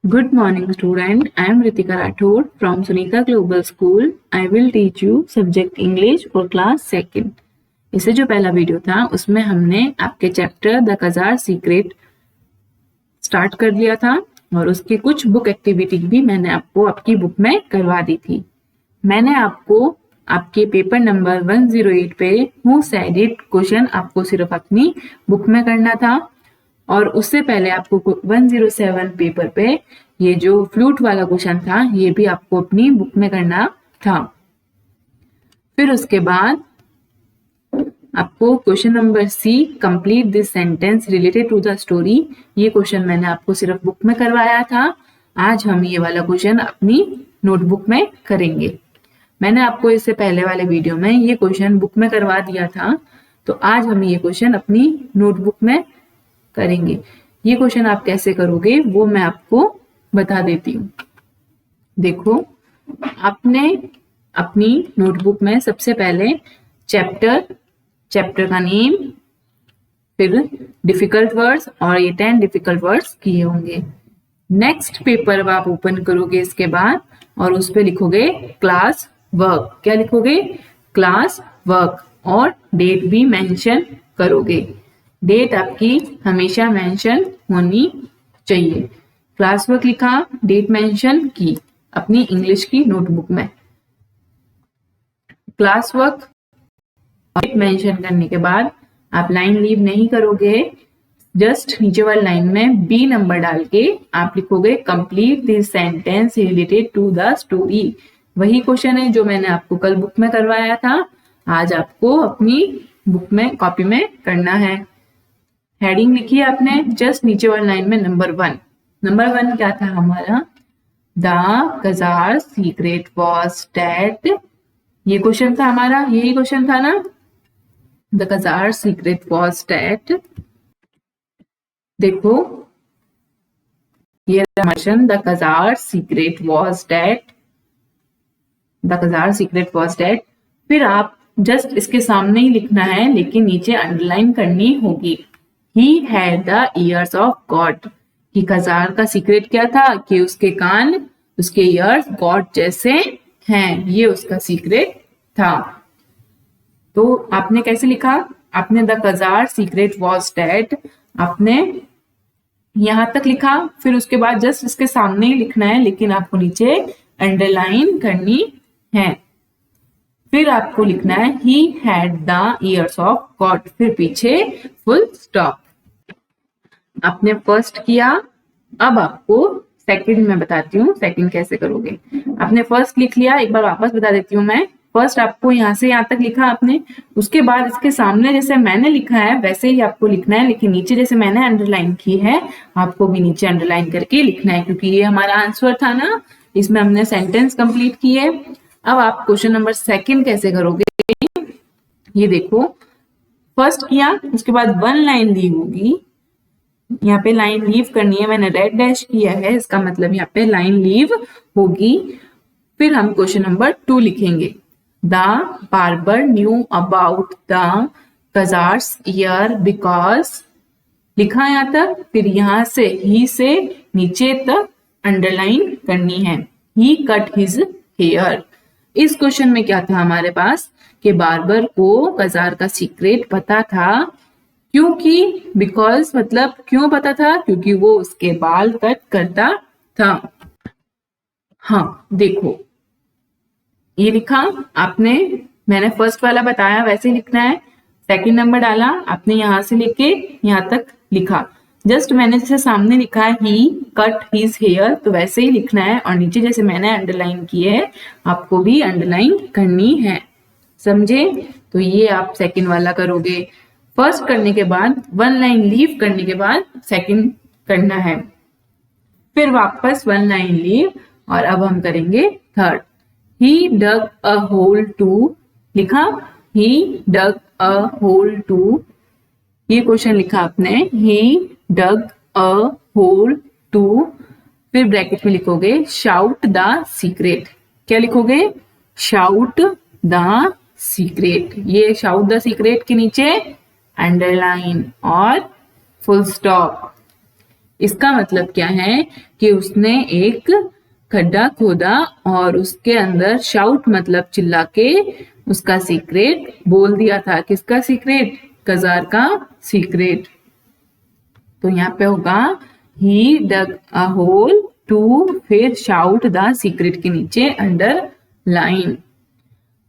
Good morning, student. I am Ritika Rathod from Sunita Global School. I will teach you subject English for class second. इससे जो पहला video था उसमें हमने आपके chapter the czar secret start कर लिया था और उसके कुछ बुक एक्टिविटी भी मैंने आपको आपकी बुक में करवा दी थी। मैंने आपको आपके पेपर नंबर 108 पे हु सेड इट क्वेश्चन आपको सिर्फ अपनी बुक में करना था और उससे पहले आपको 107 पेपर पे ये जो फ्लूट वाला क्वेश्चन था ये भी आपको अपनी बुक में करना था। फिर उसके बाद आपको question number C complete this sentence related to the story, ये क्वेश्चन मैंने आपको सिर्फ बुक में करवाया था। आज हम ये वाला क्वेश्चन अपनी नोटबुक में करेंगे। मैंने आपको इससे पहले वाले वीडियो में ये क्वेश्चन बुक में करवा दिया था, तो आज हम ये क्वेश्चन अपनी नोटबुक में करेंगे। ये क्वेश्चन आप कैसे करोगे वो मैं आपको बता देती हूँ। देखो, आपने अपनी नोटबुक में सबसे पहले चैप्टर का नेम, फिर डिफिकल्ट वर्ड्स और ये 10 डिफिकल्ट वर्ड्स किए होंगे। नेक्स्ट पेपर आप ओपन करोगे इसके बाद और उस पे लिखोगे क्लास वर्क। क्या लिखोगे? क्लास वर्क, और डेट भी मेंशन करोगे। डेट आपकी हमेशा मेंशन होनी चाहिए। क्लास वर्क लिखा, डेट मेंशन की अपनी इंग्लिश की नोटबुक में। क्लास वर्क डेट मेंशन करने के बाद आप लाइन लीव नहीं करोगे, जस्ट नीचे वाली लाइन में बी नंबर डाल के आप लिखोगे complete this sentence related to the story. वही क्वेश्चन है जो मैंने आपको कल बुक में करवाया था, आज आपको अपनी बुक में कॉपी में करना है। हेडिंग लिखी है आपने जस्ट नीचे वाली लाइन में नंबर 1। नंबर 1 क्या था हमारा? The czar secret was that. ये क्वेश्चन था हमारा, यही क्वेश्चन था ना? The czar secret was that. देखो ये question, the czar secret was that, the czar secret was that. फिर आप जस्ट इसके सामने ही लिखना है, लेकिन नीचे अंडरलाइन करनी होगी। He had the ears of God। कि कजार का सीक्रेट क्या था? कि उसके कान, उसके ईयर्स गॉड जैसे हैं, ये उसका सीक्रेट था। तो आपने कैसे लिखा? आपने the czar secret was date, आपने यहां तक लिखा, फिर उसके बाद जस्ट इसके सामने ही लिखना है, लेकिन आपको नीचे अंडरलाइन करनी है। फिर आपको लिखना है he had the ears of God, फिर पीछे फुल स्टॉप। आपने फर्स्ट किया, अब आपको सेकंड में बताती हूँ सेकंड कैसे करोगे। आपने फर्स्ट लिख लिया, एक बार वापस बता देती हूँ मैं। फर्स्ट आपको यहाँ से यहाँ तक लिखा आपने, उसके बाद इसके सामने जैसे मैंने लिखा है वैसे ही आपको लिखना है, लेकिन नीचे जैसे मैंने अंडरलाइन की है आपको भी नीचे अंडरलाइन करके लिखना है, क्योंकि ये हमारा आंसर था ना, इसमें हमने सेंटेंस कंप्लीट की है। अब आप क्वेश्चन नंबर सेकंड कैसे करोगे, ये देखो। फर्स्ट किया, उसके बाद 1 लाइन लीव होगी, यहाँ पे लाइन लीव करनी है, मैंने रेड डैश किया है, इसका मतलब यहाँ पे लाइन लीव होगी। फिर हम क्वेश्चन नंबर 2 लिखेंगे। The barber knew about the czar's ear because, लिखा यहाँ तक, फिर यहाँ से ही से नीचे तक अंडरलाइन करनी है। ही कट हिज हेयर। इस क्वेश्चन में क्या था हमारे पास कि बार्बर को कजार का सीक्रेट पता था, क्योंकि बिकॉज मतलब क्यों पता था? क्योंकि वो उसके बाल कट करता था। हाँ देखो, ये लिखा आपने, मैंने फर्स्ट वाला बताया वैसे लिखना है। सेकंड नंबर डाला आपने, यहां से लेके यहां तक लिखा। जस्ट मैंने जैसे सामने लिखा है ही कट हिज हेयर, तो वैसे ही लिखना है, और नीचे जैसे मैंने अंडरलाइन की है आपको भी अंडरलाइन करनी है, समझे? तो ये आप सेकंड वाला करोगे। फर्स्ट करने के बाद 1 लाइन लीव करने के बाद सेकंड करना है, फिर वापस 1 लाइन लीव, और अब हम करेंगे third. He dug a hole to, लिखा he dug a hole to, ये क्वेश्चन लिखा आपने, he dug a hole to, फिर ब्रैकेट में लिखोगे शाउट द सीक्रेट। क्या लिखोगे? Shout the secret. ये शाउट द सीक्रेट के नीचे अंडरलाइन और फुल स्टॉप। इसका मतलब क्या है कि उसने एक खड्डा खोदा और उसके अंदर शाउट मतलब चिल्ला के उसका सीक्रेट बोल दिया था। किसका सीक्रेट? कजार का सीक्रेट। तो यहाँ पे होगा ही डग अ होल टू, फिर शाउट द सीक्रेट के नीचे अंडर लाइन।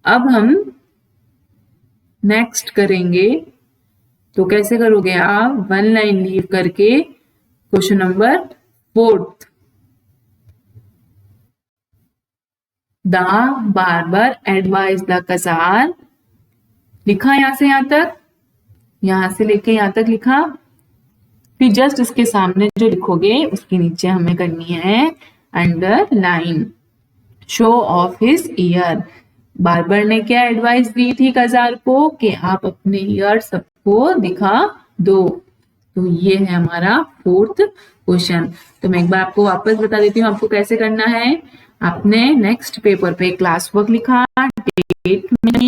अब हम नेक्स्ट करेंगे। तो कैसे करोगे आप? वन लाइन लीव करके question number 4। The barber advise the czar. लिखा यहां से यहां तक, यहां से लेके यहां तक लिखा। फिर जस्ट इसके सामने जो लिखोगे उसके नीचे हमें करनी है under line. Show off his year. Barber ने क्या एडवाइस दी थी कजार को कि आप अपने ईयर सबको दिखा दो। तो ये है हमारा 4th क्वेश्चन। तो मैं एक बार आपको वापस बता देती हूँ आपको कैसे करना है। आपने नेक्स्ट पेपर पे क्लास वर्क लिखा, डेट में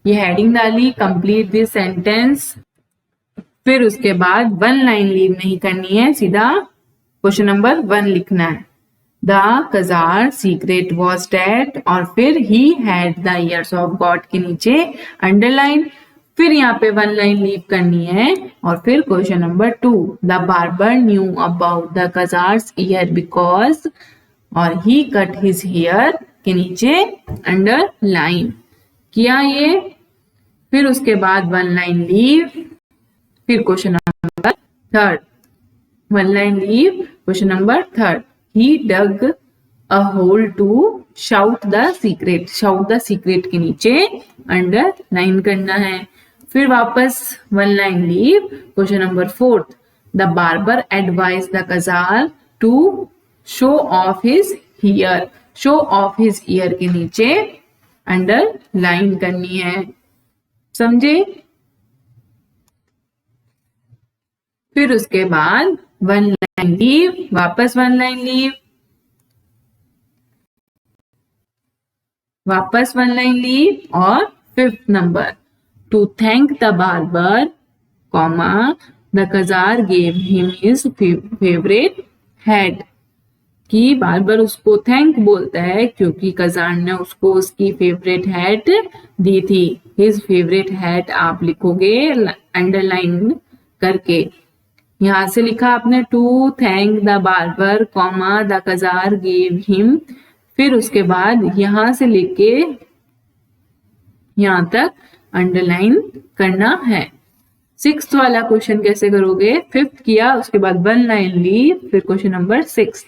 ये हेडिंग डाली, कंप्लीट दिस सेंटेंस। फिर उसके बाद वन लाइन लीव नहीं करनी है, सीधा क्वेश्चन नंबर 1 लिखना है। The czar secret was date, और फिर he had the years of God के नीचे अंडरलाइन। फिर यहाँ पे वन लाइन लीव करनी है और फिर question number 2, the barber knew about the czar's ear because, और ही कट हिज हेयर के नीचे अंडरलाइन किया ये। फिर उसके बाद वन लाइन लीव, फिर question number 3, one line leave question number 3, he dug a hole to shout the secret. Shout the secret के नीचे अंडरलाइन करना है। फिर वापस one line leave question number 4, the barber advise the czar to show off his ear. Show off his ear के नीचे underline करनी है। समझे? फिर उसके बाद वन लाइन लीव, वापस वन लाइन लीव, वापस वन लाइन लीव, और 5th number, to thank the barber, comma the czar gave him his favourite hat. कि बार्बर उसको थैंक बोलता है क्योंकि कजार ने उसको उसकी फेवरेट हैट दी थी। हिज फेवरेट हैट आप लिखोगे अंडरलाइन करके। यहां से लिखा आपने to thank the barber, comma the czar gave him. फिर उसके बाद यहां से लेके यहां तक अंडरलाइन करना है। 6th वाला क्वेश्चन कैसे करोगे? 5th किया, उसके बाद वन लाइन लीव, फिर question number 6,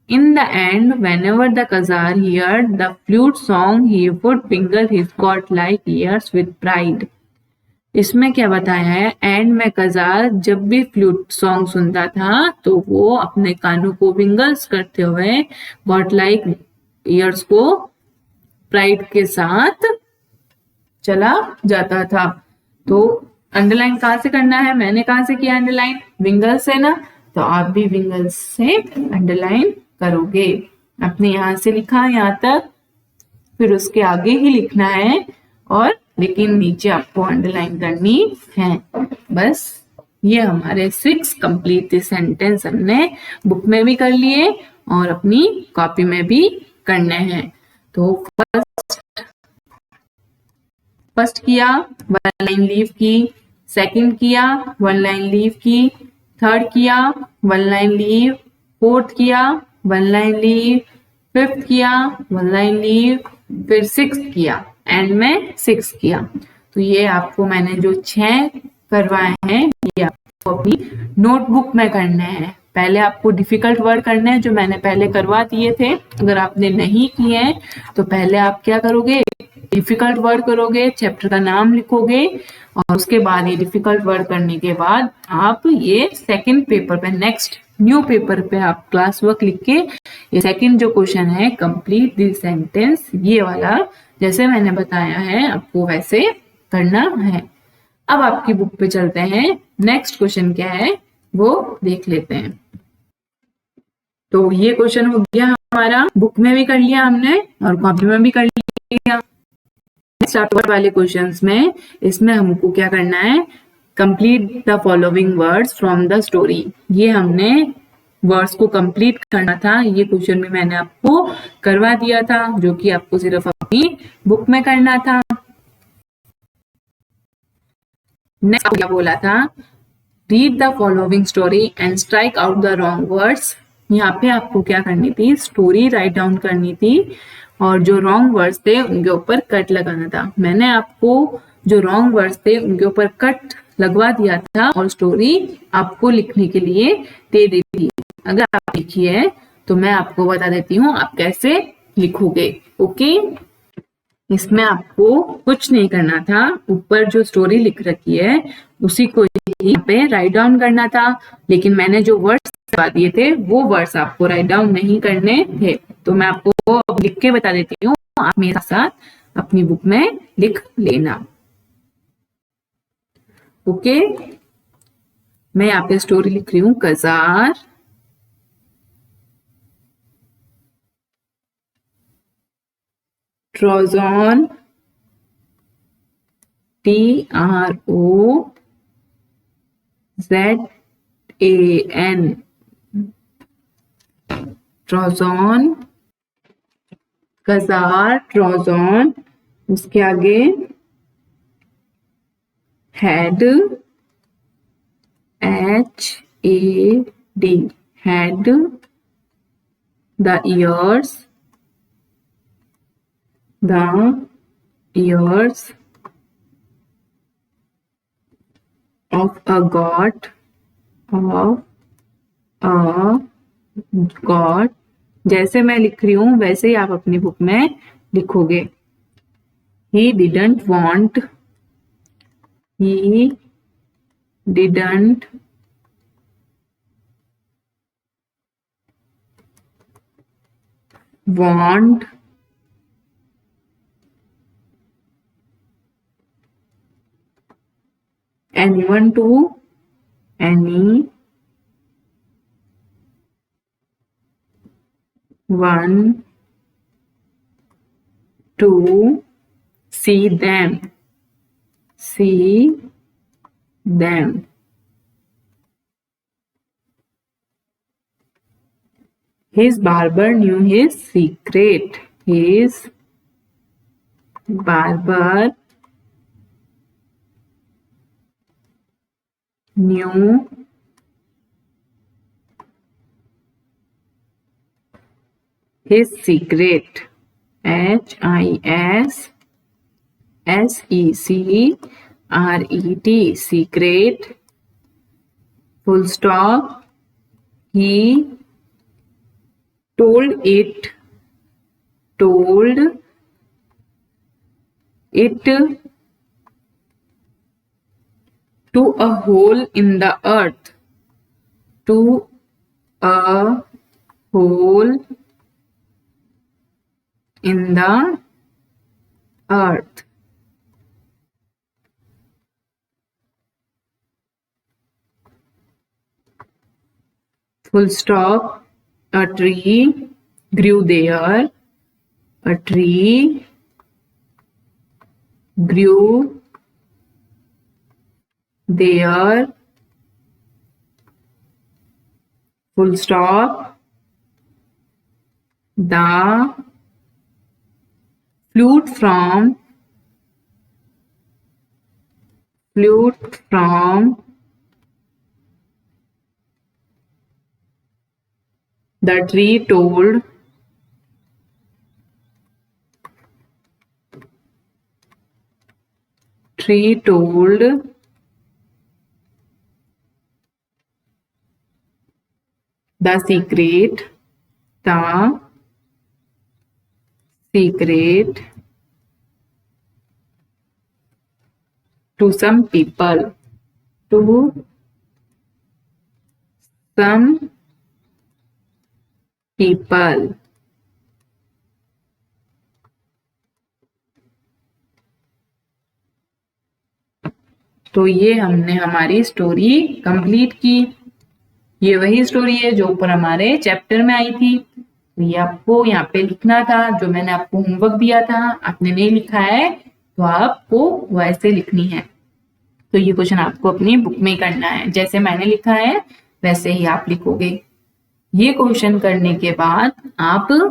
in the end whenever the kazar heard the flute song he would finger his god-like ears with pride। इसमें क्या बताया है? एंड में कजार जब भी फ्लूट सॉन्ग सुनता था तो वो अपने कानों को विंगल्स करते हुए गॉड लाइक ईयर्स को प्राइड के साथ चला जाता था। तो अंडरलाइन कहाँ से करना है? मैंने कहाँ से किया अंडरलाइन? विंगल से ना, तो आप भी विंगल से अंडरलाइन करोगे। आपने यहां से लिखा यहां तक, फिर उसके आगे ही लिखना है, और लेकिन नीचे आपको अंडरलाइन करनी है। बस ये हमारे 6 कंप्लीट सेंटेंस हमने बुक में भी कर लिए और अपनी कॉपी में भी करने हैं। तो फर्स्ट किया, वन लाइन लीव की। सेकंड किया, वन लाइन लीव की। थर्ड किया, वन लाइन लीव। फोर्थ किया, वन लाइन लीव। फिफ्थ किया, वन लाइन लीव। फिर 6th किया, एंड में 6 किया। तो ये आपको मैंने जो 6 करवाए हैं ये आपको अपनी नोटबुक में करने हैं। पहले आपको डिफिकल्ट वर्ड करने हैं जो मैंने पहले करवा दिए थे। अगर आपने नहीं किए हैं तो पहले आप क्या करोगे? डिफिकल्ट वर्ड करोगे, चैप्टर का नाम लिखोगे, और उसके बाद ये डिफिकल्ट वर्ड करने के बाद आप ये सेकंड पेपर पे, नेक्स्ट न्यू पेपर पे आप क्लास वर्क लिख के ये सेकंड जो क्वेश्चन है कंप्लीट दिस सेंटेंस, ये वाला जैसे मैंने बताया है आपको वैसे करना है। अब आपकी बुक पे चलते हैं, नेक्स्ट क्वेश्चन क्या है वो देख लेते हैं। तो ये क्वेश्चन हो गया हमारा, बुक में भी कर लिया हमने और कॉपी में भी कर लिया। स्टार्ट वाले क्वेश्चंस में इसमें हमको क्या करना है? Complete the following words from the story. ये हमने वर्ड्स को कंप्लीट करना था। ये क्वेश्चन भी मैंने आपको करवा दिया था, जो कि आपको सिर्फ अपनी बुक में करना था। नेक्स्ट क्या बोला था, read the following story and strike out the wrong words. यहाँ पे आपको क्या करनी थी, स्टोरी राइट डाउन करनी थी और जो रॉन्ग वर्ड्स थे उनके ऊपर कट लगाना था। मैंने आपको जो रॉन्ग वर्ड्स थे उनके ऊपर कट लगवा दिया था और स्टोरी आपको लिखने के लिए दे दी थी। अगर आप लिखी है तो मैं आपको बता देती हूँ आप कैसे लिखोगे। ओके, इसमें आपको कुछ नहीं करना था, ऊपर जो स्टोरी लिख रखी है उसी को यहाँ पे राइट डाउन करना था। लेकिन मैंने जो वर्ड्स बता दिए थे वो वर्ड्स आपको राइट डाउन नहीं करने थे, तो मैं आपको लिख के बता देती हूँ, आप मेरे साथ अपनी बुक में लिख लेना। ओके, मैं यहाँ पे स्टोरी लिख रही हूँ, कजार ट्रोजन, TROZAN, ट्रोजन, कजार ट्रोजन। उसके आगे head, HAD, head, the ears of a god, जैसे मैं लिख रही हूं वैसे ही आप अपनी बुक में लिखोगे। he didn't want anyone to see them. His barber knew his secret. His barber knew his secret. HISSECRET, secret. Full stop. He told it to a hole in the earth. To a hole in the earth. Full stop. A tree grew there. A tree grew there. Full stop. The flute from the tree told the secret to some people. तो ये हमने हमारी story complete की। ये वही story है जो ऊपर हमारे चैप्टर में आई थी। तो ये आपको यहाँ पे लिखना था, जो मैंने आपको होमवर्क दिया था आपने नहीं लिखा है तो आपको वैसे लिखनी है। तो ये क्वेश्चन आपको अपनी बुक में करना है, जैसे मैंने लिखा है वैसे ही आप लिखोगे। ये क्वेश्चन करने के बाद आप तो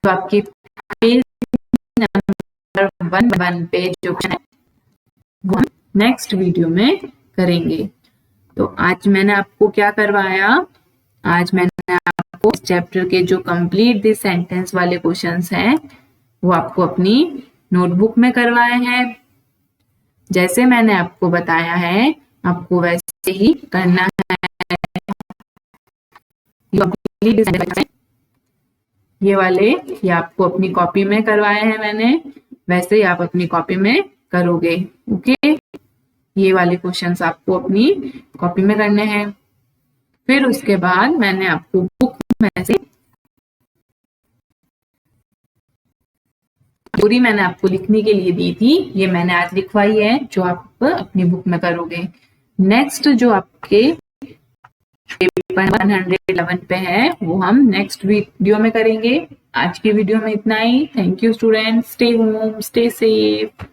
आपके पेज नंबर 1 पे जो है वो हम नेक्स्ट वीडियो में करेंगे। तो आज मैंने आपको क्या करवाया, आज मैंने आपको चैप्टर के जो कंप्लीट दिस सेंटेंस वाले क्वेश्चंस हैं वो आपको अपनी नोटबुक में करवाए हैं। जैसे मैंने आपको बताया है आपको वैसे ही करना है। ये वाले ये आपको अपनी कॉपी में करवाए हैं मैंने, वैसे ही आप अपनी कॉपी में करोगे। ओके, ये वाले क्वेश्चंस आपको अपनी कॉपी में करने हैं। फिर उसके बाद मैंने आपको बुक में से पूरी मैंने आपको लिखने के लिए दी थी, ये मैंने आज लिखवाई है, जो आप अपनी बुक में करोगे। नेक्स्ट जो आपके पेपर 111 पे है वो हम नेक्स्ट वीडियो में करेंगे। आज की वीडियो में इतना ही। Thank you students, stay home, stay safe.